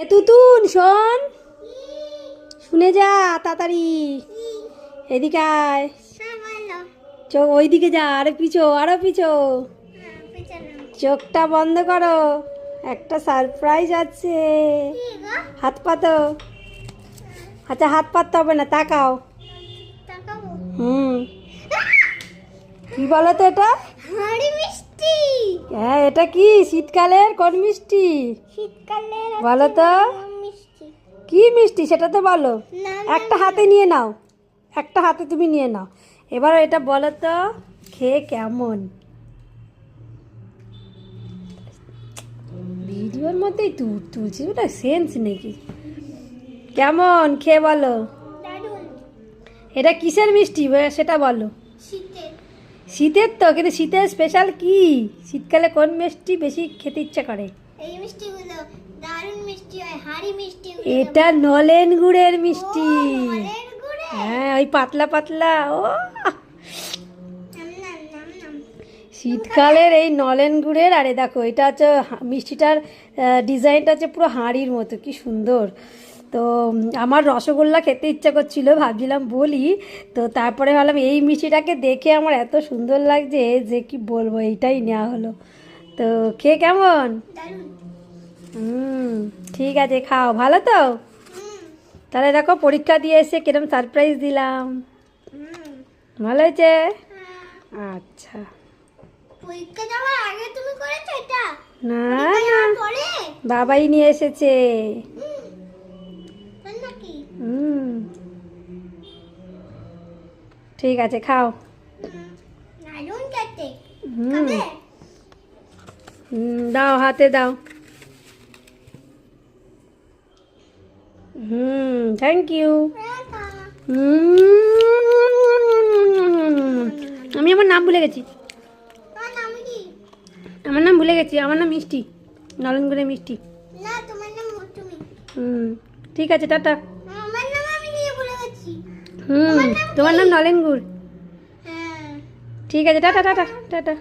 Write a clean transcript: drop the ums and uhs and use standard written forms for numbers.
এ তুতুন শোন, শুনে যা তাড়াতাড়ি, এদিকে আয়। চোখ ওইদিকে যা, আরো পিছো, আরো পিছো। চোখটা বন্ধ করো, একটা সারপ্রাইজ আছে। হাত পাতো। আচ্ছা হাত পাততে হবে না, তাকাও। কি বলো তো এটা? মিষ্টি। হ্যাঁ, এটা কি শীতকালের কোন মিষ্টি? শীতকালের বলো তো মিষ্টি। কি মিষ্টি সেটা তো বলো। না, একটা হাতে নিয়ে নাও, একটা হাতে তুমি নিয়ে নাও। এবার এটা বলো তো খেয়ে কেমন। ভিডিওর মধ্যেই তুলছি, ওটা সেন্স নাকি? কেমন খেয়ে বলো। দারুণ। এটা কিসের মিষ্টি সেটা বলো। শীতের। শীতের তো, কিন্তু শীতের স্পেশাল কি? শীতকালে কোন মিষ্টি বেশি খেতে ইচ্ছা করে? এই মিষ্টিগুলো দারুণ মিষ্টি হয়, হাড়ি মিষ্টি। এটা নলেন গুড়ের মিষ্টি। নলেন গুড়ে। হ্যাঁ, ওই পাতলা পাতলা। ও নাম নাম নাম নাম। শীতকালের এই নলেন গুড়ের। আরে দেখো, এটা হচ্ছে মিষ্টিটার ডিজাইনটা হচ্ছে পুরো হাঁড়ির মতো, কি সুন্দর। তো আমার রসগোল্লা খেতে ইচ্ছা করছিল, ভাবছিলাম বলি। তো তারপরে ভাবলাম এই মিষ্টিটাকে দেখে আমার এত সুন্দর লাগছে যে কি বলবো, এইটাই নেওয়া হলো। তো খেয়ে কেমন? দারুণ। ঠিক আছে, খাও। ভালো তো? হুম। তাহলে দেখো, পরীক্ষা দিয়ে এসে কিরম সারপ্রাইজ দিলাম। হুম। ভালো হয়েছে? হ্যাঁ। আচ্ছা। পরীক্ষা যাওয়ার আগে তুমি করেছো এটা? না পরীক্ষা না, যাওয়ার পরে? বাবাই নিয়ে এসেছে। তাই নাকি? হুম, ঠিক আছে, খাও। দারুণ খেতে। হুম খাবে? দাও, হাতে দাও। Thank you. আমি আমার নাম ভুলে গেছি। তোমার নাম কি? আমার নাম ভুলে গেছি, আমার নাম মিষ্টি, নলেনগুড়ের মিষ্টি। না, তোমার নাম মৌসুমী। ঠিক আছে, টাটা। আমার নাম আমি নিয়ে ভুলে গেছি। তোমার নাম নলেনগুড়। হ্যাঁ। ঠিক আছে, টাটা টাটা টাটা।